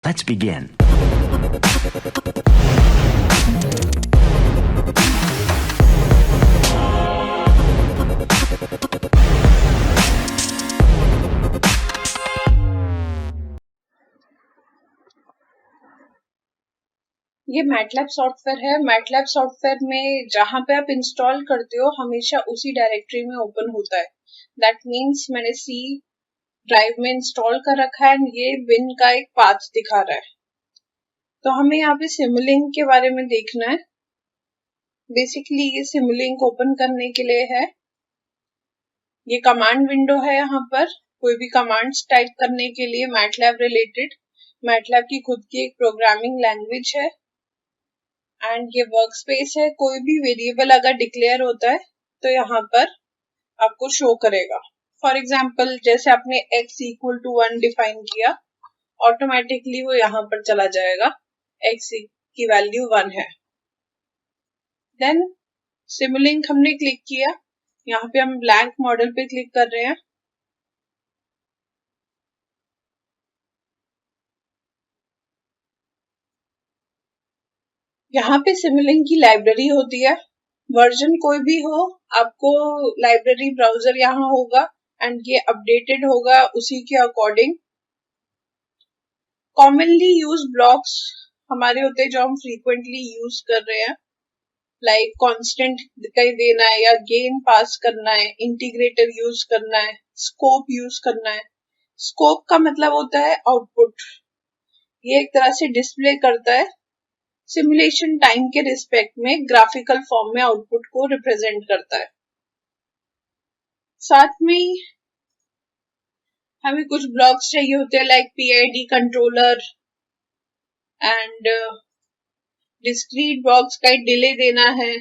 Let's begin. ये MATLAB software है। MATLAB software में जहां पे आप इंस्टॉल करते हो हमेशा उसी डायरेक्टरी में ओपन होता है। दैट मीन्स मैंने सी ड्राइव में इंस्टॉल कर रखा है एंड ये बिन का एक पाथ दिखा रहा है। तो हमें यहाँ पे सिमुलिंक के बारे में देखना है। बेसिकली ये सिमुलिंक ओपन करने के लिए है। ये कमांड विंडो है। यहाँ पर कोई भी कमांड्स टाइप करने के लिए मैटलैब रिलेटेड, मैटलैब की खुद की एक प्रोग्रामिंग लैंग्वेज है एंड ये वर्क स्पेस है। कोई भी वेरिएबल अगर डिक्लेयर होता है तो यहाँ पर आपको शो करेगा। फॉर एग्जाम्पल जैसे आपने x इक्वल टू 1 डिफाइन किया, ऑटोमेटिकली वो यहाँ पर चला जाएगा, x की वैल्यू 1 है। देन सिमुलिंक हमने क्लिक किया, यहाँ पे हम ब्लैंक मॉडल पे क्लिक कर रहे हैं। यहाँ पे सिमुलिंक की लाइब्रेरी होती है। वर्जन कोई भी हो, आपको लाइब्रेरी ब्राउजर यहाँ होगा एंड ये अपडेटेड होगा उसी के अकॉर्डिंग। कॉमनली यूज ब्लॉक्स हमारे होते हैं जो हम फ्रीक्वेंटली यूज कर रहे हैं, लाइक कांस्टेंट कहीं देना है या गेन पास करना है, इंटीग्रेटर यूज करना है, स्कोप यूज करना है। स्कोप का मतलब होता है आउटपुट। ये एक तरह से डिस्प्ले करता है सिमुलेशन टाइम के रिस्पेक्ट में, ग्राफिकल फॉर्म में आउटपुट को रिप्रेजेंट करता है। साथ में हमें कुछ ब्लॉक्स चाहिए होते हैं like PID controller and discrete blocks का डिले देना है,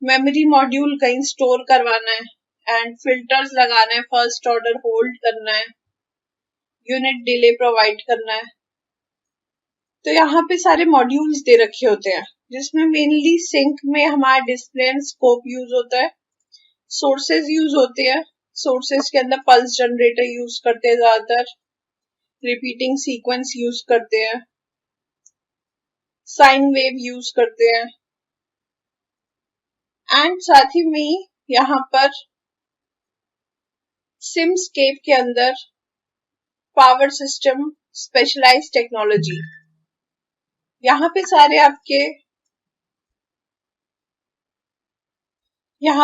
मेमोरी मॉड्यूल कहीं स्टोर करवाना है एंड फिल्टर्स लगाना है, फर्स्ट ऑर्डर होल्ड करना है, यूनिट डिले प्रोवाइड करना है। तो यहाँ पे सारे मॉड्यूल्स दे रखे होते हैं जिसमें मेनली सिंक में हमारा डिस्प्ले एंड स्कोप यूज होता है। सोर्सेज यूज होते हैं। सोर्सेज के अंदर पल्स जनरेटर यूज करते हैं ज्यादातर, रिपीटिंग सीक्वेंस यूज करते हैं, साइन वेव यूज करते हैं एंड साथ ही में यहाँ पर सिमस्केप के अंदर पावर सिस्टम स्पेशलाइज्ड टेक्नोलॉजी, यहाँ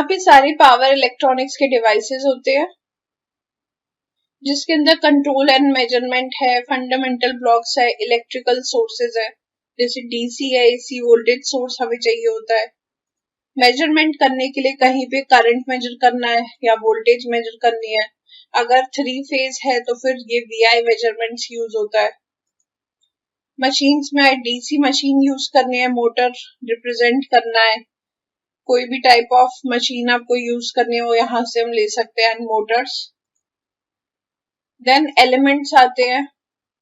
पे सारे पावर इलेक्ट्रॉनिक्स के डिवाइसेस होते हैं जिसके अंदर कंट्रोल एंड मेजरमेंट है, फंडामेंटल ब्लॉक्स है, इलेक्ट्रिकल सोर्सेज है, जैसे DC है, AC वोल्टेज सोर्स हमें चाहिए होता है। मेजरमेंट करने के लिए कहीं पे करंट मेजर करना है या वोल्टेज मेजर करनी है। अगर 3 फेज है तो फिर ये VI मेजरमेंट्स यूज होता है। मशीन्स में DC मशीन यूज करनी है, मोटर रिप्रेजेंट करना है, कोई भी टाइप ऑफ मशीन आपको यूज करनी है वो यहाँ से हम ले सकते हैं, मोटर्स। देन एलिमेंट्स आते हैं,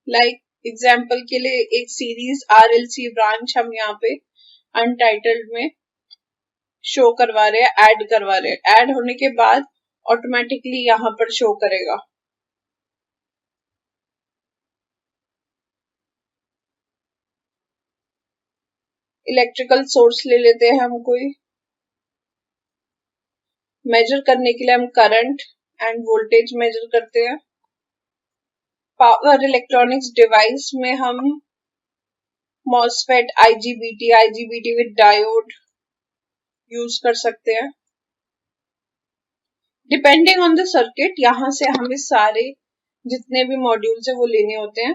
लाइक एग्जांपल के लिए एक सीरीज RLC ब्रांच हम यहाँ पे अनटाइटल्ड में शो करवा रहे हैं, ऐड करवा रहे हैं। ऐड होने के बाद ऑटोमेटिकली यहाँ पर शो करेगा। इलेक्ट्रिकल सोर्स ले लेते हैं हम कोई, मेजर करने के लिए हम करंट एंड वोल्टेज मेजर करते हैं। पावर इलेक्ट्रॉनिक्स डिवाइस में हम MOSFET, IGBT with diode use कर सकते हैं। डिपेंडिंग ऑन द सर्किट यहाँ से हमें सारे जितने भी मॉड्यूल्स है वो लेने होते हैं।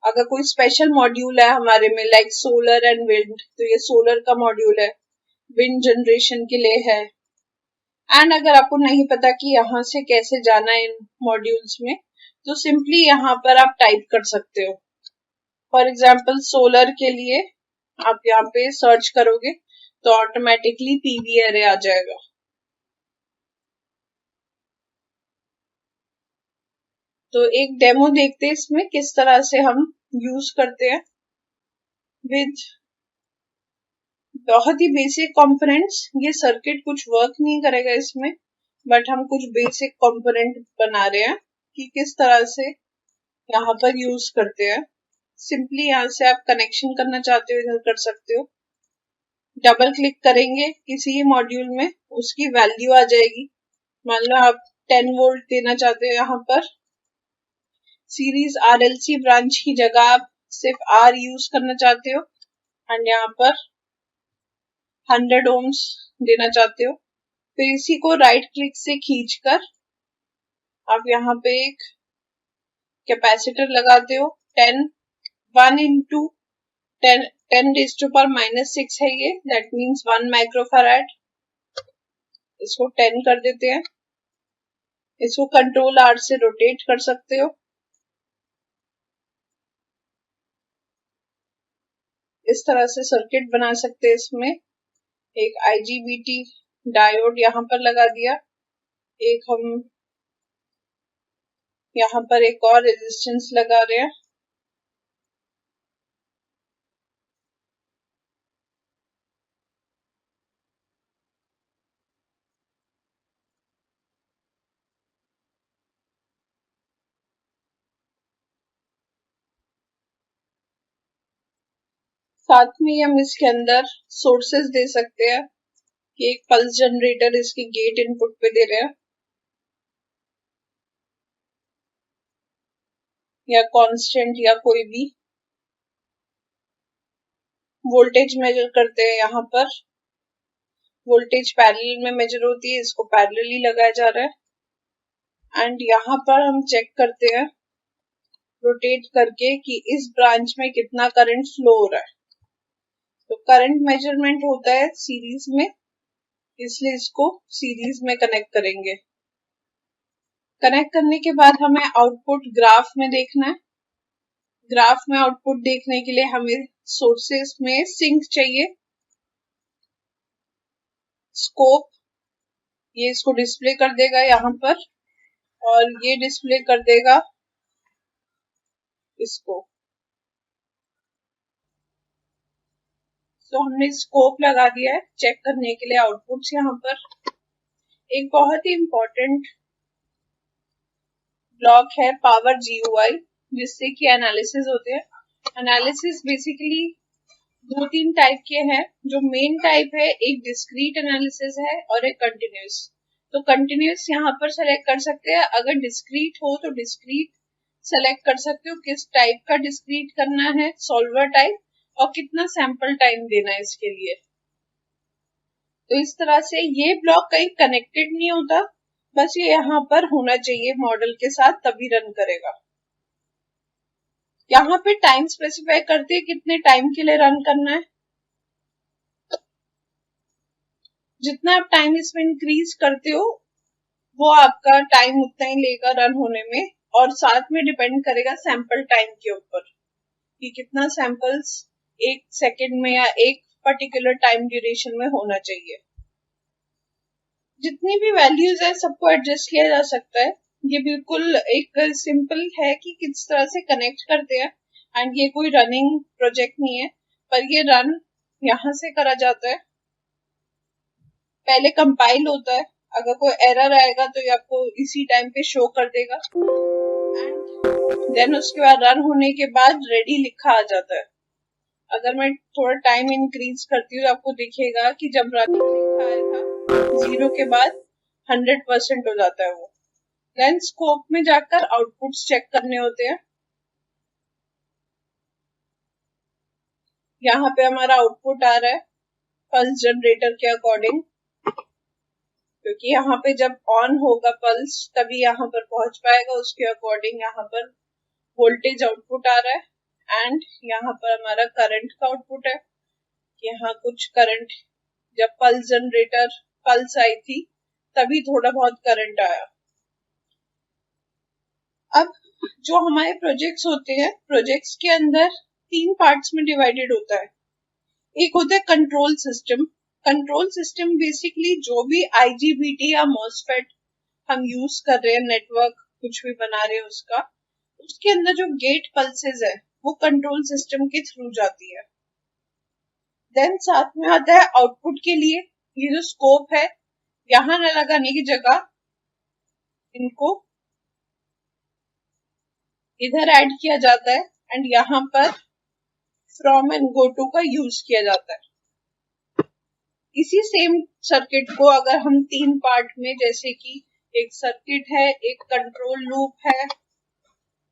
अगर कोई स्पेशल मॉड्यूल है हमारे में लाइक सोलर एंड विंड, तो ये सोलर का मॉड्यूल है, विंड जनरेशन के लिए है। एंड अगर आपको नहीं पता कि यहाँ से कैसे जाना है इन मॉड्यूल्स में, तो सिंपली यहाँ पर आप टाइप कर सकते हो। फॉर एग्जाम्पल सोलर के लिए आप यहाँ पे सर्च करोगे तो ऑटोमेटिकली PV एरे आ जाएगा। तो एक डेमो देखते हैं इसमें किस तरह से हम यूज करते हैं विद बहुत ही बेसिक कंपोनेंट्स। ये सर्किट कुछ वर्क नहीं करेगा इसमें, बट हम कुछ बेसिक कंपोनेंट बना रहे हैं कि किस तरह से यहाँ पर यूज करते हैं। सिंपली यहाँ से आप कनेक्शन करना चाहते हो इधर कर सकते हो। डबल क्लिक करेंगे किसी मॉड्यूल में, उसकी वैल्यू आ जाएगी। मान लो आप 10 वोल्ट देना चाहते हो, यहाँ पर सीरीज RLC ब्रांच की जगह आप सिर्फ R यूज करना चाहते हो एंड यहाँ पर 100 ओम्स देना चाहते हो। फिर इसी को राइट क्लिक से खींचकर आप यहाँ पे एक कैपेसिटर लगाते हो। 1 इंटू 10⁻⁻6 है ये, दैट मीन्स 1 माइक्रोफैराड। इसको 10 कर देते हैं। इसको कंट्रोल R से रोटेट कर सकते हो। इस तरह से सर्किट बना सकते हैं। इसमें एक IGBT डायोड यहाँ पर लगा दिया, एक हम यहाँ पर एक और रेजिस्टेंस लगा रहे हैं। साथ में हम इसके अंदर सोर्सेस दे सकते हैं कि एक पल्स जनरेटर इसके गेट इनपुट पे दे रहे हैं, या कांस्टेंट या कोई भी। वोल्टेज मेजर करते हैं। यहाँ पर वोल्टेज पैरेलल में मेजर होती है, इसको पैरेलली लगाया जा रहा है। एंड यहाँ पर हम चेक करते हैं रोटेट करके कि इस ब्रांच में कितना करंट फ्लो हो रहा है। तो करंट मेजरमेंट होता है सीरीज में, इसलिए इसको सीरीज में कनेक्ट करेंगे। कनेक्ट करने के बाद हमें आउटपुट ग्राफ में देखना है। ग्राफ में आउटपुट देखने के लिए हमें सोर्सेस में सिंक चाहिए। स्कोप ये इसको डिस्प्ले कर देगा यहाँ पर, और ये डिस्प्ले कर देगा इसको। तो हमने स्कोप लगा दिया है चेक करने के लिए आउटपुट्स। यहाँ पर एक बहुत ही इंपॉर्टेंट ब्लॉक है पावर GUI, जिससे कि एनालिसिस होते हैं। एनालिसिस बेसिकली 2-3 टाइप के हैं। जो मेन टाइप है, एक डिस्क्रीट एनालिसिस है और एक कंटिन्यूस। तो कंटिन्यूस यहाँ पर सेलेक्ट कर सकते हैं। अगर डिस्क्रीट हो तो डिस्क्रीट सेलेक्ट कर सकते हो, किस टाइप का डिस्क्रीट करना है, सॉल्वर टाइप, और कितना सैंपल टाइम देना है इसके लिए। तो इस तरह से ये ब्लॉक कहीं कनेक्टेड नहीं होता, बस ये यहाँ पर होना चाहिए मॉडल के साथ, तभी रन करेगा। यहाँ पे टाइम स्पेसिफाई करते हैं कितने टाइम के लिए रन करना है। जितना आप टाइम इसमें इंक्रीज करते हो वो आपका टाइम उतना ही लेगा रन होने में, और साथ में डिपेंड करेगा सैंपल टाइम के ऊपर कि कितना सैंपल्स 1 सेकेंड में या एक पर्टिकुलर टाइम ड्यूरेशन में होना चाहिए। जितनी भी वैल्यूज है सबको एडजस्ट किया जा सकता है। ये बिल्कुल एक सिंपल है कि किस तरह से कनेक्ट करते हैं, एंड ये कोई रनिंग प्रोजेक्ट नहीं है, पर ये रन यहाँ से करा जाता है। पहले कंपाइल होता है, अगर कोई एरर आएगा तो ये आपको इसी टाइम पे शो कर देगा, एंड देन उसके बाद रन होने के बाद रेडी लिखा आ जाता है। अगर मैं थोड़ा टाइम इंक्रीज करती हूँ तो आपको दिखेगा कि जब रनिंग लिखा आया था 0 के बाद 100% हो जाता है वो। देन स्कोप में जाकर आउटपुट्स चेक करने होते हैं। यहाँ पे हमारा आउटपुट आ रहा है पल्स जनरेटर के अकॉर्डिंग, क्योंकि यहाँ पे जब ऑन होगा पल्स तभी यहाँ पर पहुंच पाएगा। उसके अकॉर्डिंग यहाँ पर वोल्टेज आउटपुट आ रहा है, एंड यहाँ पर हमारा करंट का आउटपुट है। यहाँ कुछ करंट, जब पल्स जनरेटर पल्स आई थी तभी थोड़ा बहुत करंट आया। अब जो हमारे प्रोजेक्ट्स होते हैं, प्रोजेक्ट्स के अंदर 3 पार्ट्स में डिवाइडेड होता है। एक होता है control system. Control system basically जो भी IGBT या MOSFET हम यूज कर रहे हैं, नेटवर्क कुछ भी बना रहे हैं उसका, उसके अंदर जो गेट पल्सेस है वो कंट्रोल सिस्टम के थ्रू जाती है। देन साथ में आता है आउटपुट के लिए ये जो स्कोप है, यहाँ न लगाने की जगह इनको इधर ऐड किया जाता है एंड यहाँ पर फ्रॉम एंड गो टू का यूज किया जाता है। इसी सेम सर्किट को अगर हम तीन पार्ट में, जैसे कि एक सर्किट है, एक कंट्रोल लूप है।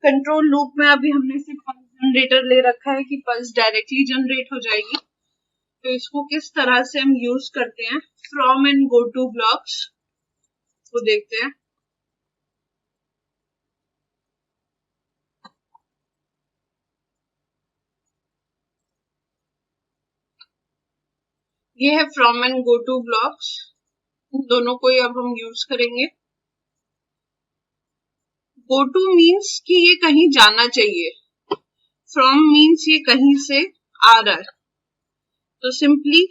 कंट्रोल लूप में अभी हमने सिर्फ पल्स जनरेटर ले रखा है कि पल्स डायरेक्टली जनरेट हो जाएगी। तो इसको किस तरह से हम यूज करते हैं from and go two blocks को देखते हैं। ये है from and go two blocks, दोनों को ही अब हम यूज करेंगे। गो टू मीन्स कि ये कहीं जाना चाहिए, फ्रॉम मीन्स ये कहीं से आ रहा है। तो सिंपली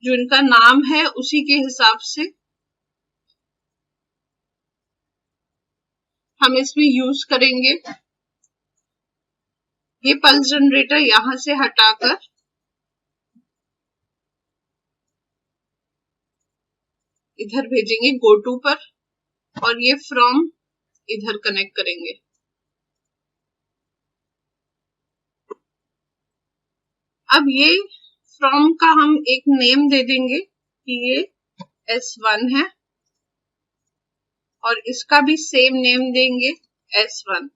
जो इनका नाम है उसी के हिसाब से हम इसमें यूज करेंगे। ये पल्स जनरेटर यहां से हटाकर इधर भेजेंगे गो टू पर, और ये फ्रॉम इधर कनेक्ट करेंगे। अब ये फ्रॉम का हम एक नेम दे देंगे कि ये S1 है, और इसका भी सेम नेम देंगे S1।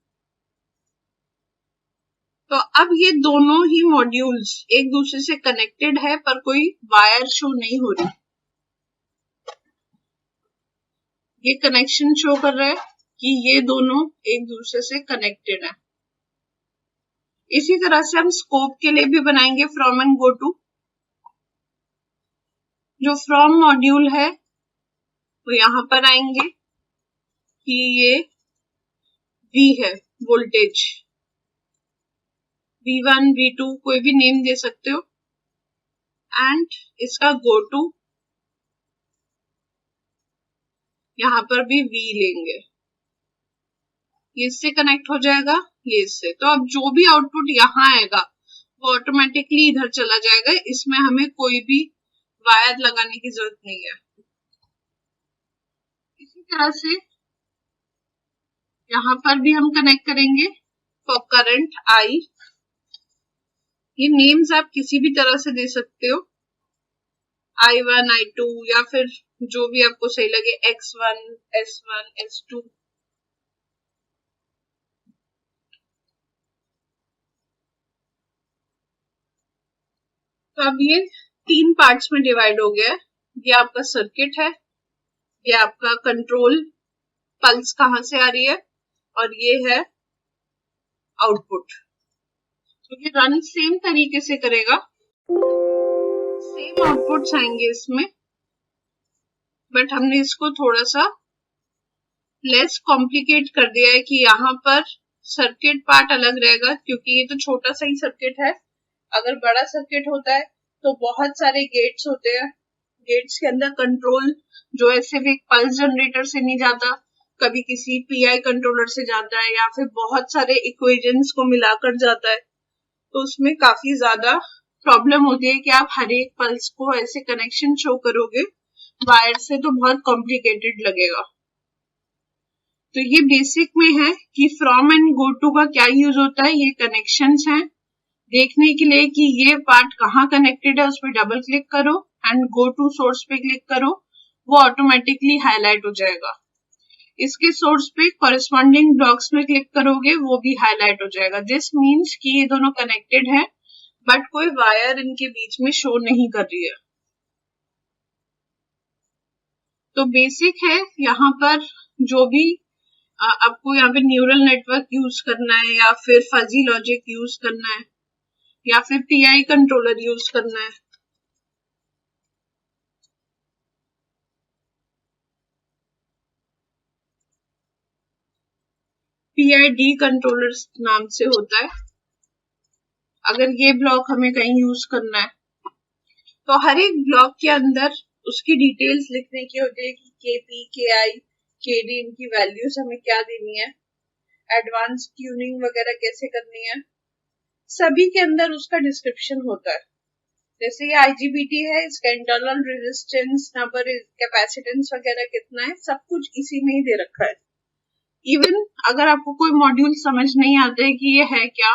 तो अब ये दोनों ही मॉड्यूल्स एक दूसरे से कनेक्टेड है, पर कोई वायर शो नहीं हो रही। ये कनेक्शन शो कर रहा है कि ये दोनों एक दूसरे से कनेक्टेड है। इसी तरह से हम स्कोप के लिए भी बनाएंगे फ्रॉम एंड गो टू। जो फ्रॉम मॉड्यूल है वो यहां पर आएंगे कि ये V है, वोल्टेज V1 V2 कोई भी नेम दे सकते हो, एंड इसका गो टू यहाँ पर भी V लेंगे। ये इससे कनेक्ट हो जाएगा, ये इससे। तो अब जो भी आउटपुट यहाँ आएगा वो ऑटोमेटिकली इधर चला जाएगा, इसमें हमें कोई भी वायर लगाने की जरूरत नहीं है। इसी तरह से यहाँ पर भी हम कनेक्ट करेंगे फॉर करंट I। ये नेम्स आप किसी भी तरह से दे सकते हो, I1 I2 या फिर जो भी आपको सही लगे, X1 S1 S2। तो अब ये तीन पार्ट्स में डिवाइड हो गया है। ये आपका सर्किट है, ये आपका कंट्रोल पल्स कहाँ से आ रही है, और ये है आउटपुट। तो ये रन सेम तरीके से करेगा, सेम आउटपुट्स आएंगे इसमें, बट हमने इसको थोड़ा सा लेस कॉम्प्लिकेट कर दिया है कि यहाँ पर सर्किट पार्ट अलग रहेगा, क्योंकि ये तो छोटा सा ही सर्किट है। अगर बड़ा सर्किट होता है तो बहुत सारे गेट्स होते हैं, गेट्स के अंदर कंट्रोल जो है सिर्फ एक पल्स जनरेटर से नहीं जाता, कभी किसी PI कंट्रोलर से जाता है, या फिर बहुत सारे इक्वेशंस को मिलाकर जाता है। तो उसमें काफी ज्यादा प्रॉब्लम होती है कि आप हर एक पल्स को ऐसे कनेक्शन शो करोगे वायर से, तो बहुत कॉम्प्लिकेटेड लगेगा। तो ये बेसिक में है कि फ्रॉम एंड गो टू का क्या यूज होता है। ये कनेक्शंस हैं, देखने के लिए कि ये पार्ट कहाँ कनेक्टेड है उस पर डबल क्लिक करो एंड गो टू सोर्स पे क्लिक करो, वो ऑटोमेटिकली हाईलाइट हो जाएगा। इसके सोर्स पे कॉरेस्पॉन्डिंग ब्लॉक्स में क्लिक करोगे, वो भी हाईलाइट हो जाएगा। दिस मीन्स कि ये दोनों कनेक्टेड है, बट कोई वायर इनके बीच में शो नहीं कर रही है। तो बेसिक है, यहाँ पर जो भी आपको यहाँ पे न्यूरल नेटवर्क यूज करना है, या फिर फजी लॉजिक यूज करना है, या फिर PI कंट्रोलर यूज करना है, PID कंट्रोलर नाम से होता है। अगर ये ब्लॉक हमें कहीं यूज करना है तो हर एक ब्लॉक के अंदर उसकी डिटेल्स लिखने की होती है कि KP KI KD इनकी वैल्यूज हमें क्या देनी है, एडवांस ट्यूनिंग वगैरह कैसे करनी है, सभी के अंदर उसका डिस्क्रिप्शन होता है। जैसे ये IGBT है, इसका इंटरनल रेजिस्टेंस नंबर, कैपेसिटेंस वगैरह कितना है, सब कुछ इसी में ही दे रखा है। इवन अगर आपको कोई मॉड्यूल समझ नहीं आता है कि ये है क्या,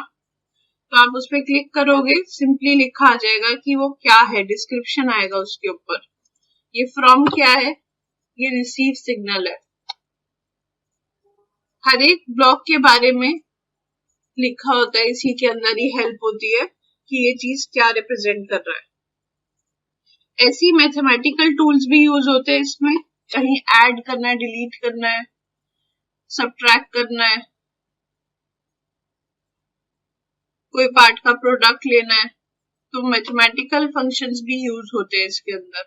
तो आप उस पर क्लिक करोगे, सिंपली लिखा आ जाएगा कि वो क्या है, डिस्क्रिप्शन आएगा उसके ऊपर। ये फ्रॉम क्या है, ये रिसीव सिग्नल है। हर एक ब्लॉक के बारे में लिखा होता है, इसी के अंदर ही हेल्प होती है कि ये चीज क्या रिप्रेजेंट कर रहा है। ऐसी मैथमेटिकल टूल्स भी यूज होते हैं इसमें, कहीं ऐड करना है, डिलीट करना है, सबट्रैक्ट करना है, कोई पार्ट का प्रोडक्ट लेना है, तो मैथमेटिकल फंक्शंस भी यूज होते हैं इसके अंदर।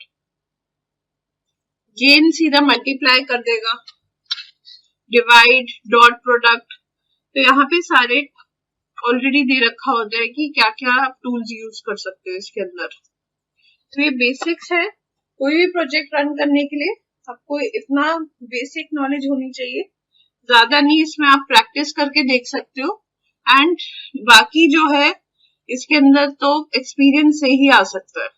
गेन सीधा मल्टीप्लाई कर देगा, डिवाइड, डॉट प्रोडक्ट, तो यहाँ पे सारे ऑलरेडी दे रखा होता है कि क्या क्या आप टूल्स यूज कर सकते हो इसके अंदर। तो ये बेसिक्स है, कोई भी प्रोजेक्ट रन करने के लिए आपको इतना बेसिक नॉलेज होनी चाहिए, ज्यादा नहीं, इसमें आप प्रैक्टिस करके देख सकते हो। एंड बाकी जो है इसके अंदर तो एक्सपीरियंस से ही आ सकता है।